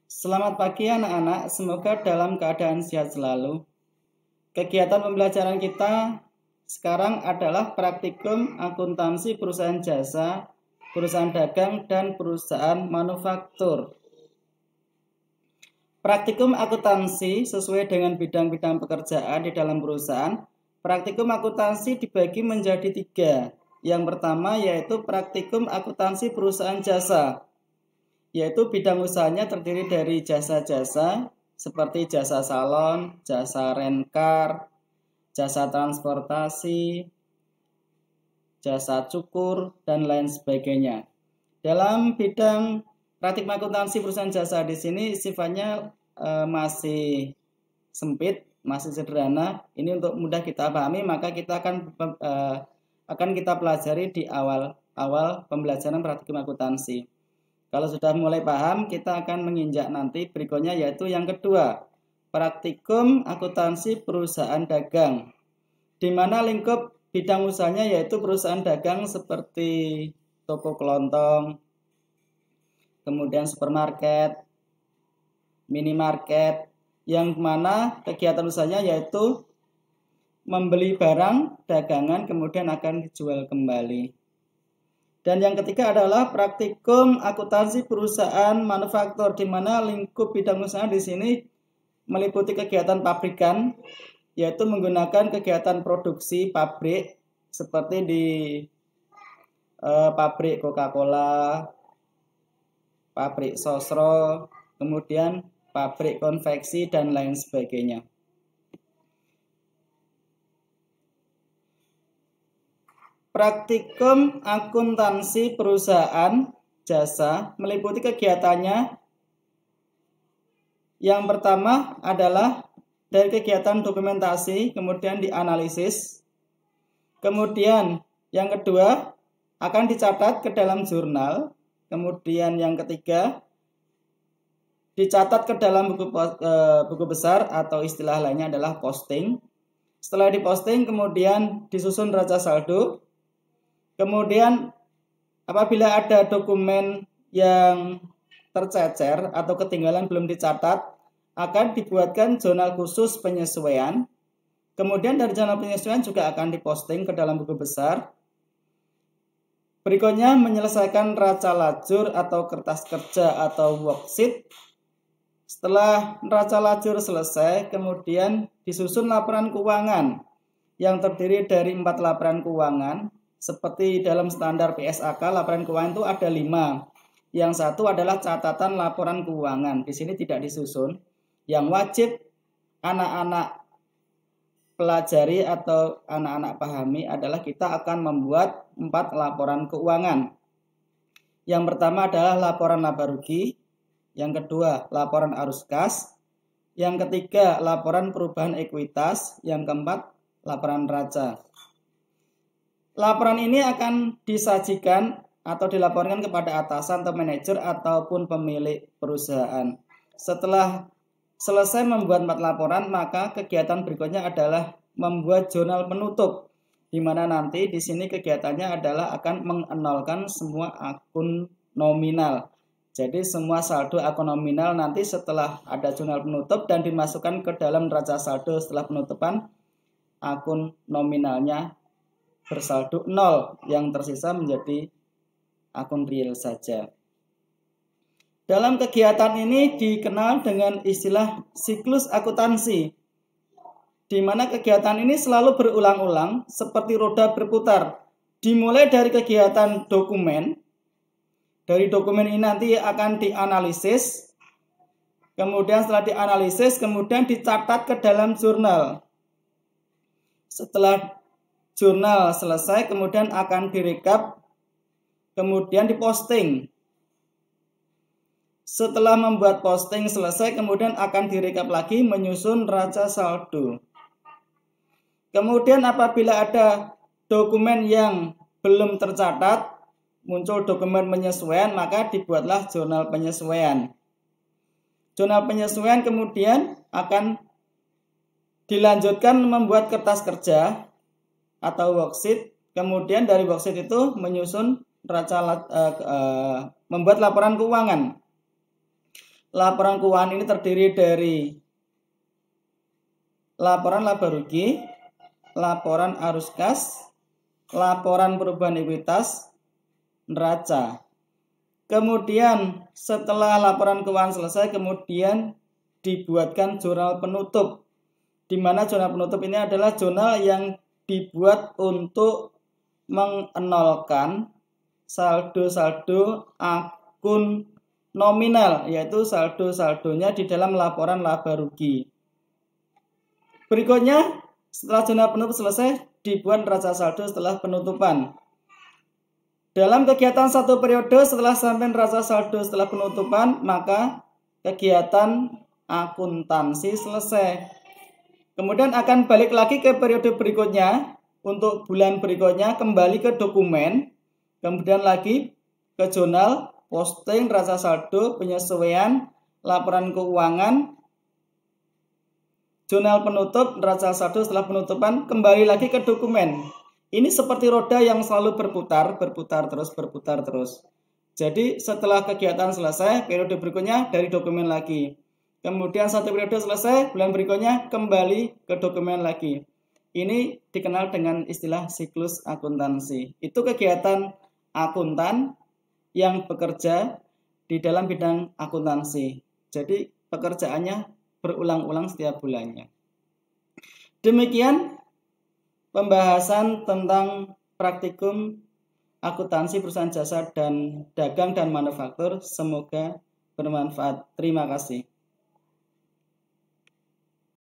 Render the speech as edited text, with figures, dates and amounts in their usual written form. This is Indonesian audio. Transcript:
Selamat pagi anak-anak, semoga dalam keadaan sehat selalu. Kegiatan pembelajaran kita sekarang adalah praktikum akuntansi perusahaan jasa, perusahaan dagang, dan perusahaan manufaktur. Praktikum akuntansi sesuai dengan bidang-bidang pekerjaan di dalam perusahaan. Praktikum akuntansi dibagi menjadi 3. Yang pertama yaitu praktikum akuntansi perusahaan jasa, yaitu bidang usahanya terdiri dari jasa-jasa seperti jasa salon, jasa rencar, jasa transportasi, jasa cukur, dan lain sebagainya. Dalam bidang praktik akuntansi perusahaan jasa di sini sifatnya masih sempit, masih sederhana. Ini untuk mudah kita pahami, maka kita akan kita pelajari di awal pembelajaran praktikum akuntansi. Kalau sudah mulai paham, kita akan menginjak nanti berikutnya yaitu yang kedua, praktikum akuntansi perusahaan dagang, di mana lingkup bidang usahanya yaitu perusahaan dagang seperti toko kelontong, kemudian supermarket, minimarket, yang mana kegiatan usahanya yaitu membeli barang dagangan kemudian akan dijual kembali. Dan yang ketiga adalah praktikum akuntansi perusahaan manufaktur, di mana lingkup bidang usaha di sini meliputi kegiatan pabrikan, yaitu menggunakan kegiatan produksi pabrik seperti di pabrik Coca-Cola, pabrik Sosro, kemudian pabrik konveksi dan lain sebagainya. Praktikum akuntansi perusahaan jasa meliputi kegiatannya. Yang pertama adalah dari kegiatan dokumentasi, kemudian dianalisis. Kemudian yang kedua akan dicatat ke dalam jurnal. Kemudian yang ketiga dicatat ke dalam buku besar atau istilah lainnya adalah posting. Setelah diposting kemudian disusun neraca saldo. Kemudian apabila ada dokumen yang tercecer atau ketinggalan belum dicatat, akan dibuatkan jurnal khusus penyesuaian. Kemudian dari jurnal penyesuaian juga akan diposting ke dalam buku besar. Berikutnya menyelesaikan neraca lajur atau kertas kerja atau worksheet. Setelah neraca lajur selesai, kemudian disusun laporan keuangan yang terdiri dari 4 laporan keuangan. Seperti dalam standar PSAK, laporan keuangan itu ada 5. Yang satu adalah catatan laporan keuangan. Di sini tidak disusun. Yang wajib anak-anak pelajari atau anak-anak pahami adalah kita akan membuat 4 laporan keuangan. Yang pertama adalah laporan laba rugi. Yang kedua, laporan arus kas. Yang ketiga, laporan perubahan ekuitas. Yang keempat, laporan neraca. Laporan ini akan disajikan atau dilaporkan kepada atasan atau manajer ataupun pemilik perusahaan. Setelah selesai membuat 4 laporan, maka kegiatan berikutnya adalah membuat jurnal penutup, di mana nanti di sini kegiatannya adalah akan mengenolkan semua akun nominal. Jadi semua saldo akun nominal nanti setelah ada jurnal penutup dan dimasukkan ke dalam neraca saldo setelah penutupan, akun nominalnya bersaldo 0, yang tersisa menjadi akun real saja. Dalam kegiatan ini dikenal dengan istilah siklus akuntansi, di mana kegiatan ini selalu berulang-ulang seperti roda berputar. Dimulai dari kegiatan dokumen. Dari dokumen ini nanti akan dianalisis. Kemudian setelah dianalisis, kemudian dicatat ke dalam jurnal. Setelah jurnal selesai, kemudian akan direkap, kemudian diposting. Setelah membuat posting selesai, kemudian akan direkap lagi menyusun neraca saldo. Kemudian apabila ada dokumen yang belum tercatat, muncul dokumen penyesuaian, maka dibuatlah jurnal penyesuaian. Jurnal penyesuaian kemudian akan dilanjutkan membuat kertas kerja atau worksheet. Kemudian dari worksheet itu menyusun membuat laporan keuangan. Laporan keuangan ini terdiri dari laporan laba rugi, laporan arus kas, laporan perubahan ekuitas, neraca. Kemudian setelah laporan keuangan selesai, kemudian dibuatkan jurnal penutup. Di mana jurnal penutup ini adalah jurnal yang dibuat untuk mengenolkan saldo-saldo akun nominal, yaitu saldo-saldonya di dalam laporan laba rugi. Berikutnya, setelah jurnal penutup selesai, dibuat neraca saldo setelah penutupan. Dalam kegiatan satu periode setelah sampai neraca saldo setelah penutupan, maka kegiatan akuntansi selesai. Kemudian akan balik lagi ke periode berikutnya. Untuk bulan berikutnya kembali ke dokumen, kemudian lagi ke jurnal, posting neraca saldo, penyesuaian, laporan keuangan, jurnal penutup, neraca saldo setelah penutupan, kembali lagi ke dokumen. Ini seperti roda yang selalu berputar terus. Jadi setelah kegiatan selesai, periode berikutnya dari dokumen lagi. Kemudian satu periode selesai, bulan berikutnya kembali ke dokumen lagi. Ini dikenal dengan istilah siklus akuntansi. Itu kegiatan akuntan yang bekerja di dalam bidang akuntansi. Jadi pekerjaannya berulang-ulang setiap bulannya. Demikian pembahasan tentang praktikum akuntansi perusahaan jasa dan dagang dan manufaktur. Semoga bermanfaat. Terima kasih.